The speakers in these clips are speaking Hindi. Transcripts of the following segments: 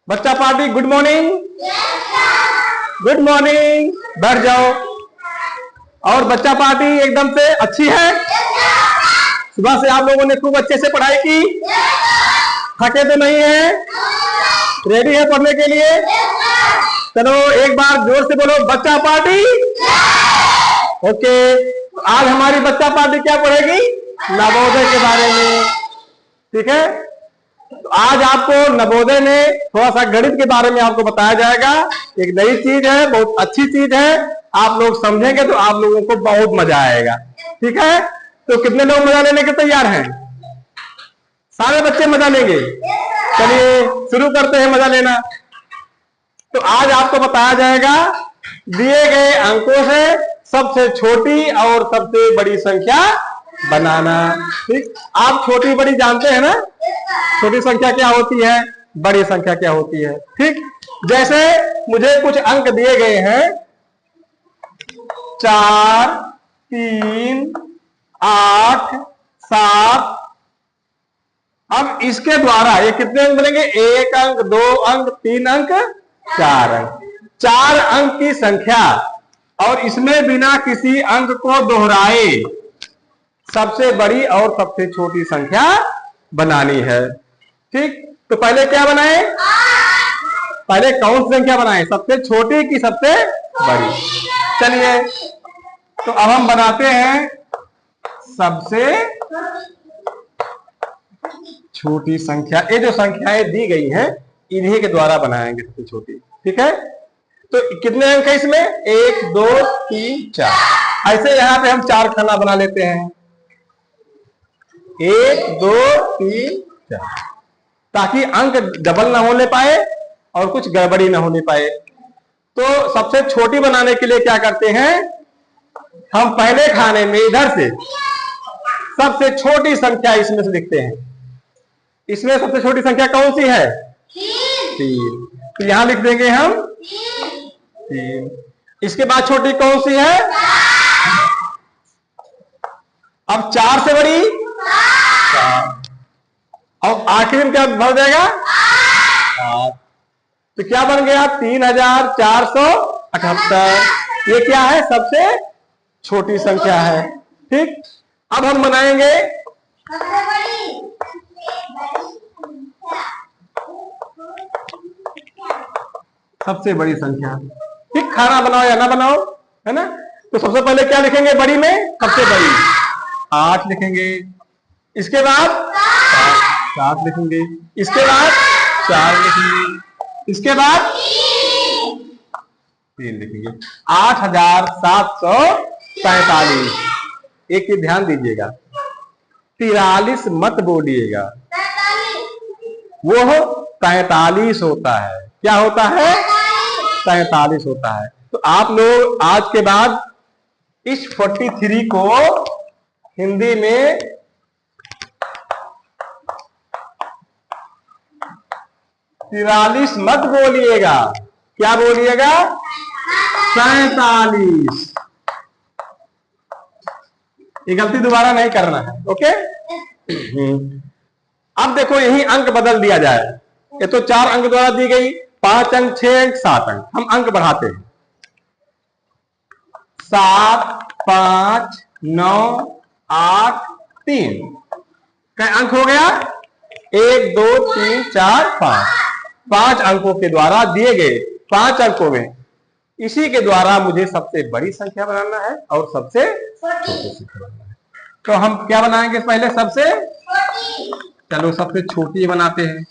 बच्चा party good morning. Good morning, बैठ जाओ। और बच्चा पार्टी एकदम से अच्छी है। सुबह से आप लोगों ने खूब अच्छे से पढ़ाई की। थके तो नहीं है? रेडी है पढ़ने के लिए? चलो एक बार जोर से बोलो, बच्चा पार्टी। ओके, आज हमारी बच्चा पार्टी क्या पढ़ेगी? नवोदय के बारे में। ठीक है, तो आज आपको नवोदय में थोड़ा सा गणित के बारे में आपको बताया जाएगा। एक नई चीज है, बहुत अच्छी चीज है। आप लोग समझेंगे तो आप लोगों को बहुत मजा आएगा। ठीक है, तो कितने लोग मजा लेने के तैयार हैं? सारे बच्चे मजा लेंगे। चलिए शुरू करते हैं मजा लेना। तो आज आपको बताया जाएगा दिए गए अंकों से सबसे छोटी और सबसे बड़ी संख्या बनाना। ठीक, आप छोटी बड़ी जानते हैं ना? छोटी संख्या क्या होती है, बड़ी संख्या क्या होती है। ठीक, जैसे मुझे कुछ अंक दिए गए हैं 4, 3, 8, 7। अब इसके द्वारा ये कितने अंक बनेंगे? 1 अंक, 2 अंक, 3 अंक, 4 अंक। 4 अंक की संख्या और इसमें बिना किसी अंक को दोहराए सबसे बड़ी और सबसे छोटी संख्या बनानी है। ठीक, तो पहले क्या बनाए? पहले कौन सी संख्या बनाए? सबसे छोटी की सबसे बड़ी? चलिए, तो अब हम बनाते हैं सबसे छोटी संख्या। ये जो संख्याएं दी गई हैं इन्हीं के द्वारा बनाएंगे सबसे छोटी। ठीक है, तो कितने अंक है इसमें? 1, 2, 3, 4। ऐसे यहां पे हम 4 खाना बना लेते हैं। 1, 2, 3, 4, ताकि अंक डबल ना होने पाए और कुछ गड़बड़ी ना होने पाए। तो सबसे छोटी बनाने के लिए क्या करते हैं? हम पहले खाने में इधर से सबसे छोटी संख्या इसमें से लिखते हैं। इसमें सबसे छोटी संख्या कौन सी है? 3। तो यहां लिख देंगे हम 3। इसके बाद छोटी कौन सी है? अब 4 से बड़ी 4। और आखिर में क्या भर देगा? 8। तो क्या बन गया? 3478। ये क्या है? सबसे छोटी संख्या है। ठीक, अब हम बनाएंगे सबसे बड़ी संख्या। ठीक, खाना बनाओ या ना बनाओ, है ना? तो सबसे पहले क्या लिखेंगे बड़ी में? सबसे बड़ी 8 लिखेंगे। इसके बाद 7 लिखेंगे। इसके बाद 4 लिखेंगे। इसके बाद 3 लिखेंगे। 8743। एक ही ध्यान दीजिएगा, 43 मत बोलिएगा, वो 43 होता है। क्या होता है? 43 होता है। तो आप लोग आज के बाद इस 43 को हिंदी में 43 मत बोलिएगा। क्या बोलिएगा? 47। ये गलती दोबारा नहीं करना है। ओके, अब देखो यही अंक बदल दिया जाए। ये तो 4 अंक द्वारा दी गई, 5 अंक, 6 अंक, 7 अंक। हम अंक बढ़ाते हैं। 7, 5, 9, 8, 3। क्या अंक हो गया? 1, 2, 3, 4, 5। 5 अंकों के द्वारा दिए गए 5 अंकों में इसी के द्वारा मुझे सबसे बड़ी संख्या बनाना है और सबसे छोटी संख्या बनाना है। तो हम क्या बनाएंगे पहले? सबसे छोटी। चलो सबसे छोटी बनाते हैं।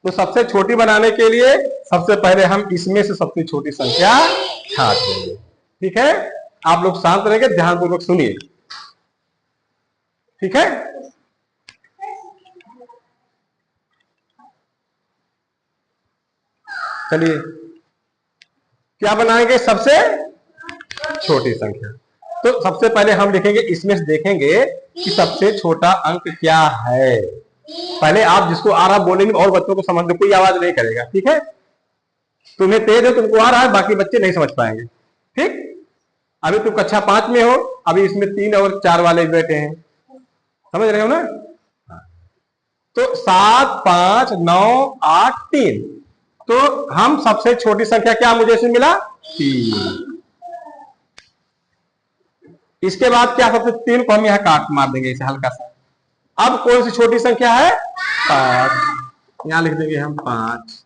तो सबसे छोटी बनाने के लिए सबसे पहले हम इसमें से सबसे छोटी संख्या छाट देंगे। ठीक है, आप लोग शांत रहेंगे, ध्यानपूर्वक सुनिए। ठीक है, चलिए क्या बनाएंगे? सबसे छोटी संख्या। तो सबसे पहले हम लिखेंगे, इसमें से देखेंगे कि सबसे छोटा अंक क्या है। पहले आप जिसको आ रहा बोलेंगे और बच्चों को समझ, कोई आवाज नहीं करेगा। ठीक है, तुम्हें तेज है, तुमको आ रहा है, बाकी बच्चे नहीं समझ पाएंगे। ठीक, अभी तुम कक्षा 5 में हो, अभी इसमें 3 और 4 वाले बैठे हैं, समझ रहे हो ना? तो 7 5 9 8 3, तो हम सबसे छोटी संख्या क्या मुझे इसमें मिला 3। इसके बाद क्या सबसे 3 को हम यहां काट मार देंगे इसे हल्का सा। अब कौन सी छोटी संख्या है 5, यहां लिख देंगे हम 5।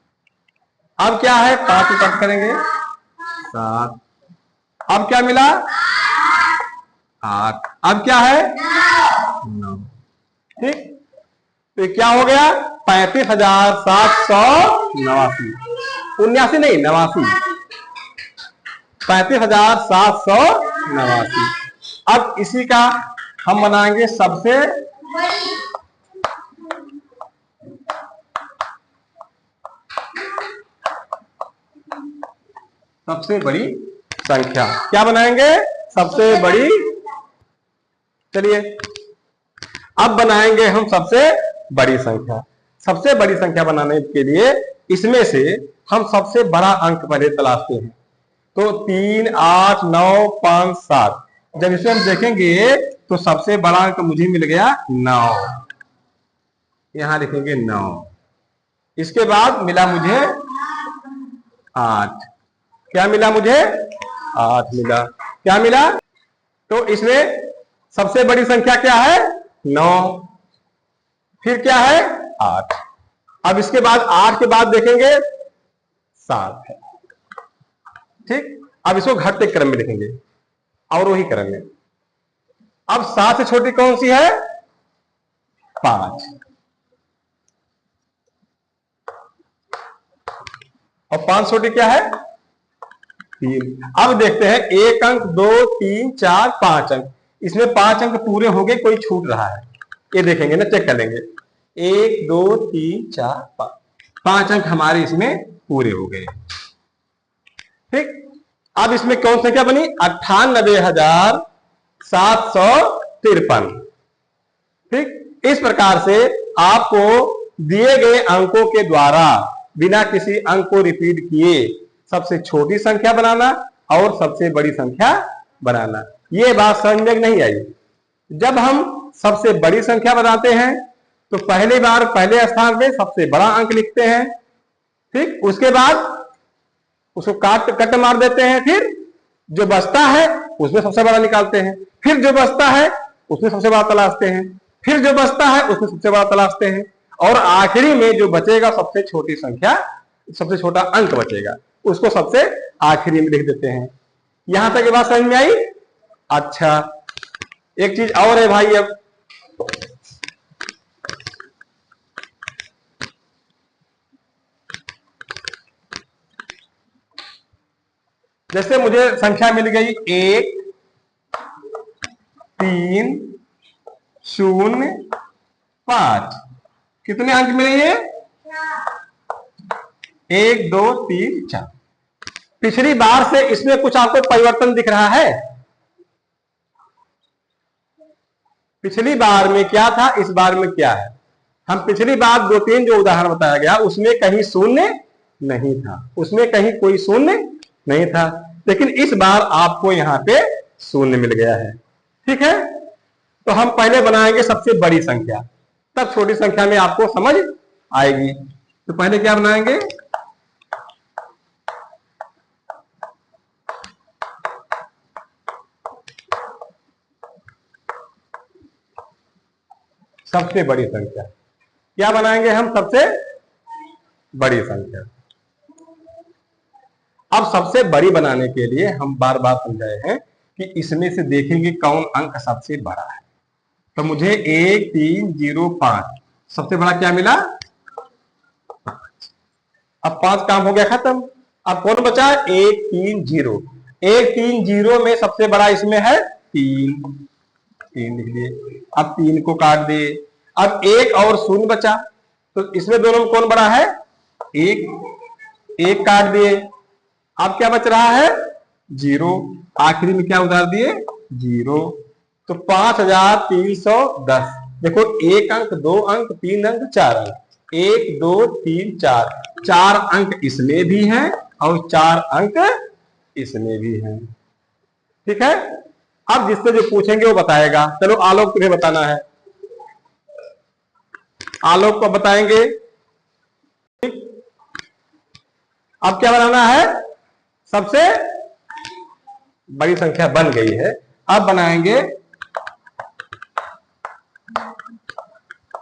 अब क्या है 5 को कट करेंगे 7। अब क्या मिला 8। अब क्या है 9। ठीक, तो क्या हो गया 35,789, 79 नहीं 89, 35,789। अब इसी का हम बनाएंगे सबसे बड़ी संख्या। क्या बनाएंगे सबसे बड़ी, चलिए अब बनाएंगे हम सबसे बड़ी संख्या। सबसे बड़ी संख्या बनाने के लिए इसमें से हम सबसे बड़ा अंक पहले तलाशते हैं। तो 3 8 9 5 7, जब इसे हम देखेंगे तो सबसे बड़ा अंक मुझे मिल गया 9, यहां लिखेंगे 9। इसके बाद मिला मुझे 8। क्या मिला मुझे 8 मिला। क्या मिला, तो इसमें सबसे बड़ी संख्या क्या है 9, फिर क्या है 8। अब इसके बाद 8 के बाद देखेंगे 7 है। ठीक, अब इसको घटते क्रम में लिखेंगे और वही क्रम में। अब 7 से छोटी कौन सी है 5, और 5 छोटी क्या है 3। अब देखते हैं 1 अंक 2 3 4 5 अंक, इसमें 5 अंक पूरे हो गए, कोई छूट रहा है ये देखेंगे ना, चेक कर लेंगे। 1 2 3 4 5 अंक हमारे इसमें पूरे हो गए। ठीक, अब इसमें कौन संख्या बनी 98,753। ठीक, इस प्रकार से आपको दिए गए अंकों के द्वारा बिना किसी अंक को रिपीट किए सबसे छोटी संख्या बनाना और सबसे बड़ी संख्या बनाना। ये बात समझ में नहीं आई। जब हम सबसे बड़ी संख्या बनाते हैं तो पहली बार पहले स्थान पे सबसे बड़ा अंक लिखते हैं। ठीक, उसके बाद उसको कट मार देते हैं, फिर जो बचता है उसमें सबसे बड़ा निकालते हैं, फिर जो बचता है उसमें सबसे बड़ा तलाशते हैं, फिर जो बचता है उसमें सबसे बड़ा तलाशते हैं, और आखिरी में जो बचेगा सबसे छोटी संख्या, सबसे छोटा अंक बचेगा, उसको सबसे आखिरी में लिख देते हैं। यहां तक ये बात समझ में आई। अच्छा, एक चीज और है भाई, अब जैसे मुझे संख्या मिल गई 1 3 0 5, कितने अंक मिले ये 1 2 3 4। पिछली बार से इसमें कुछ आपको परिवर्तन दिख रहा है। पिछली बार में क्या था, इस बार में क्या है। हम पिछली बार 2-3 जो उदाहरण बताया गया उसमें कहीं शून्य नहीं था, उसमें कहीं कोई शून्य नहीं था, लेकिन इस बार आपको यहां पे शून्य मिल गया है। ठीक है, तो हम पहले बनाएंगे सबसे बड़ी संख्या, तब छोटी संख्या में आपको समझ आएगी। तो पहले क्या बनाएंगे सबसे बड़ी संख्या। क्या बनाएंगे हम सबसे बड़ी संख्या। अब सबसे बड़ी बनाने के लिए हम बार बार समझाए हैं कि इसमें से देखेंगे कौन अंक सबसे बड़ा है। तो मुझे 1 3 0 5 सबसे बड़ा क्या मिला 5। अब 5 काम हो गया खत्म। अब कौन बचा 1 3 0। 1 3 0 में सबसे बड़ा इसमें है 3 लिख दिए। अब 3 को काट दिए। अब 1 और 0 बचा, तो इसमें दोनों में कौन बड़ा है 1 काट दिए। अब क्या बच रहा है 0, आखिरी में क्या उतार दिए 0। तो 5310। देखो 1 अंक 2 अंक 3 अंक 4 अंक, 1 2 3 4, 4 अंक इसमें भी हैं और 4 अंक इसमें भी हैं। ठीक है, अब जिससे जो पूछेंगे वो बताएगा। चलो आलोक तुम्हें बताना है। आलोक को बताएंगे। अब क्या बनाना है? सबसे बड़ी संख्या बन गई है, अब बनाएंगे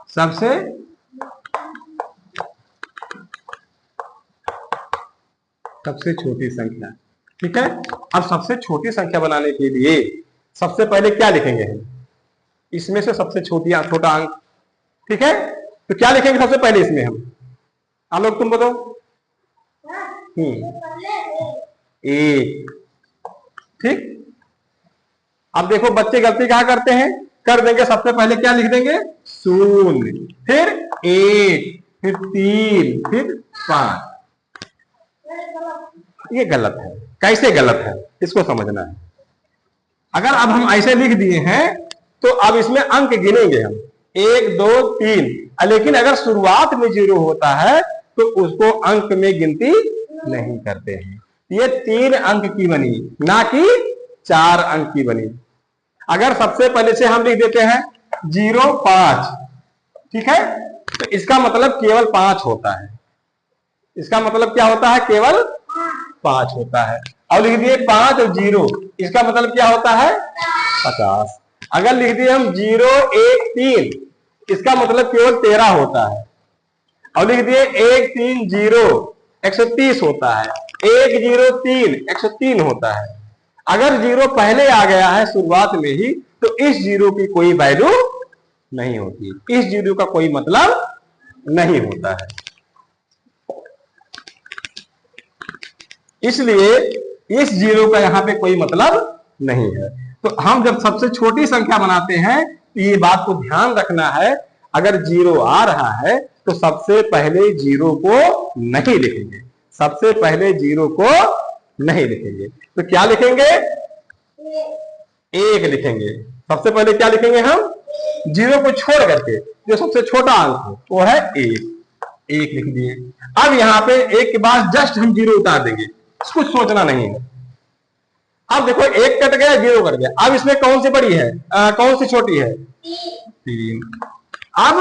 सबसे छोटी संख्या। ठीक है, अब सबसे छोटी संख्या बनाने के लिए सबसे पहले क्या लिखेंगे हम? इसमें से सबसे छोटा अंक। ठीक है, तो क्या लिखेंगे सबसे पहले इसमें हम? आलोक तुम बताओ। एक। ठीक, अब देखो बच्चे गलती कहां करते हैं, कर देंगे सबसे पहले क्या लिख देंगे? शून्य, फिर एक, फिर 3, फिर 5। ये गलत है। कैसे गलत है इसको समझना है। अगर अब हम ऐसे लिख दिए हैं तो अब इसमें अंक गिनेंगे हम 1 2 3, लेकिन अगर शुरुआत में 0 होता है तो उसको अंक में गिनती नहीं करते हैं। ये 3 अंक की बनी, ना कि 4 अंक की बनी। अगर सबसे पहले से हम लिख देते हैं 0 5, ठीक है, तो इसका मतलब केवल 5 होता है। इसका मतलब क्या होता है? केवल 5 होता है। और लिख दिए 5 और 0, इसका मतलब क्या होता है? 50। अगर लिख दिए हम 0 1 3, इसका मतलब केवल 13 होता है। और लिख दिए 1 3 0, 130 होता है। 1 0 3, 103 होता है। अगर 0 पहले आ गया है शुरुआत में ही तो इस 0 की कोई वैल्यू नहीं होती, इस 0 का कोई मतलब नहीं होता है। इसलिए इस 0 का यहां पे कोई मतलब नहीं है। तो हम जब सबसे छोटी संख्या बनाते हैं तो ये बात को ध्यान रखना है, अगर 0 आ रहा है तो सबसे पहले 0 को नहीं लिखेंगे, सबसे पहले 0 को नहीं लिखेंगे। तो क्या लिखेंगे? 1 लिखेंगे। सबसे पहले क्या लिखेंगे हम? 0 को छोड़ करके जो सबसे छोटा अंक हो वो है 1 लिख दिए। अब यहां पे 1 के बाद जस्ट हम 0 उतार देंगे, कुछ सोचना नहीं है। अब देखो 1 कट गया, 0 कट गया। अब इसमें कौन सी बड़ी है, कौन सी छोटी है? 3। अब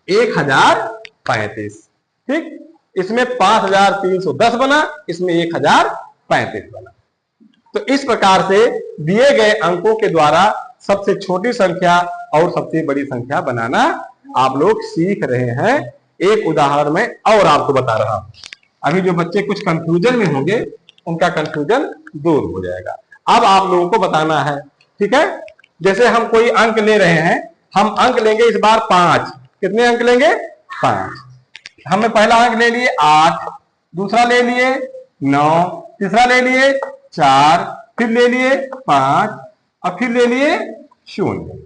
1035। ठीक, इसमें 5310 बना, इसमें 1035 बना। तो इस प्रकार से दिए गए अंकों के द्वारा सबसे छोटी संख्या और सबसे बड़ी संख्या बनाना आप लोग सीख रहे हैं। एक उदाहरण में और आपको बता रहा हूं, अभी जो बच्चे कुछ कंफ्यूजन में होंगे उनका कंफ्यूजन दूर हो जाएगा। अब आप लोगों को बताना है, ठीक है। जैसे हम कोई अंक ले रहे हैं, हम अंक लेंगे इस बार 5। कितने अंक लेंगे? 5। हमने पहला अंक ले लिए 8, दूसरा ले लिए 9, तीसरा ले लिए 4, फिर ले लिए 5 और फिर ले लिए 0।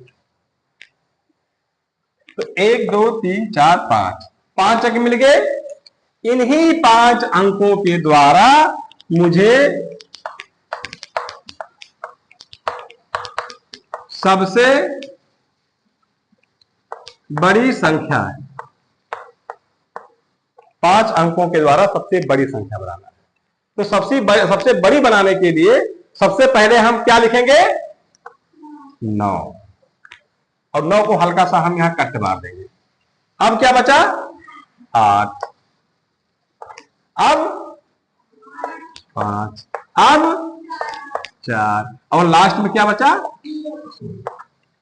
तो 1 2 3 4 5, 5 अंक मिल गए। इन्हीं 5 अंकों के द्वारा मुझे सबसे बड़ी संख्या है, 5 अंकों के द्वारा सबसे बड़ी संख्या बनाना है। तो सबसे बड़ी बनाने के लिए सबसे पहले हम क्या लिखेंगे? 9, और 9 को हल्का सा हम यहां कट मार देंगे। अब क्या बचा? 8, अब 5, अब 4, और लास्ट में क्या बचा?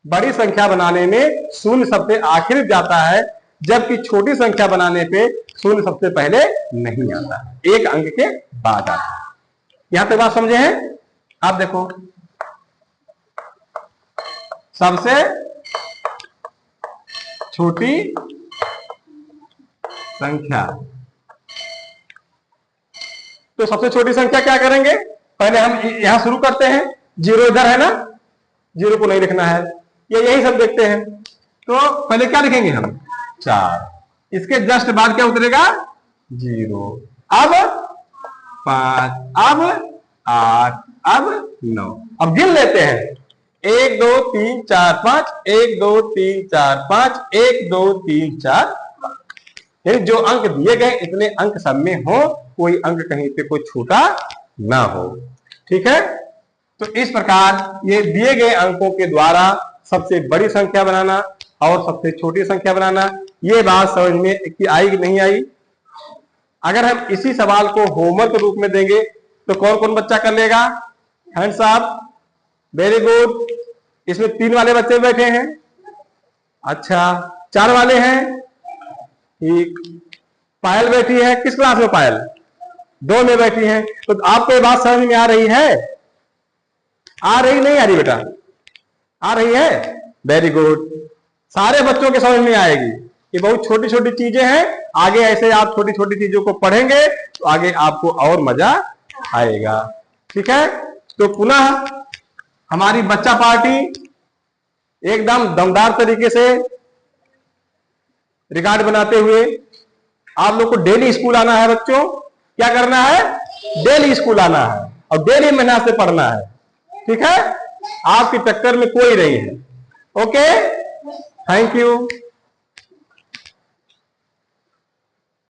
बड़ी संख्या बनाने में शून्य सबसे आखिर जाता है, जबकि छोटी संख्या बनाने पे शून्य सबसे पहले नहीं आता, एक अंक के बाद आता है। यहां तक बात समझे हैं? आप देखो, सबसे छोटी संख्या, तो सबसे छोटी संख्या क्या करेंगे? पहले हम यहां शुरू करते हैं, 0 इधर है ना, 0 को नहीं लिखना है, ये यही सब देखते हैं। तो पहले क्या लिखेंगे हम? 4, इसके जस्ट बाद क्या उतरेगा? 0, अब 5, अब 8, अब 9। अब गिन लेते हैं, 1 2 3 4 5, 1 2 3 4 5, 1 2 3 4 5। यानी जो अंक दिए गए इतने अंक सब में हो, कोई अंक कहीं पे कोई छूटा ना हो। ठीक है, तो इस प्रकार ये दिए गए अंकों के द्वारा सबसे बड़ी संख्या बनाना और सबसे छोटी संख्या बनाना। ये बात समझ में कि आई कि नहीं आई? अगर हम इसी सवाल को होमवर्क रूप में देंगे तो कौन कौन बच्चा कर लेगा? Hands up. Very good. इसमें 3 वाले बच्चे बैठे हैं। अच्छा, 4 वाले हैं। ठीक। पायल बैठी है, किस क्लास में पायल? 2 में बैठी है। तो आपको ये बात समझ में आ रही है? आ रही नहीं आ रही बेटा? आ रही है। Very good. सारे बच्चों के समझ में आएगी। ये बहुत छोटी छोटी चीजें हैं। आगे ऐसे आप छोटी छोटी चीजों को पढ़ेंगे तो आगे आपको और मजा आएगा। ठीक है, तो पुनः हमारी बच्चा पार्टी एकदम दमदार तरीके से रिकॉर्ड बनाते हुए आप लोग को डेली स्कूल आना है बच्चों। क्या करना है? डेली स्कूल आना है और डेली मेहनत से पढ़ना है। ठीक है, आपकी टक्कर में कोई नहीं है। Okay, thank you.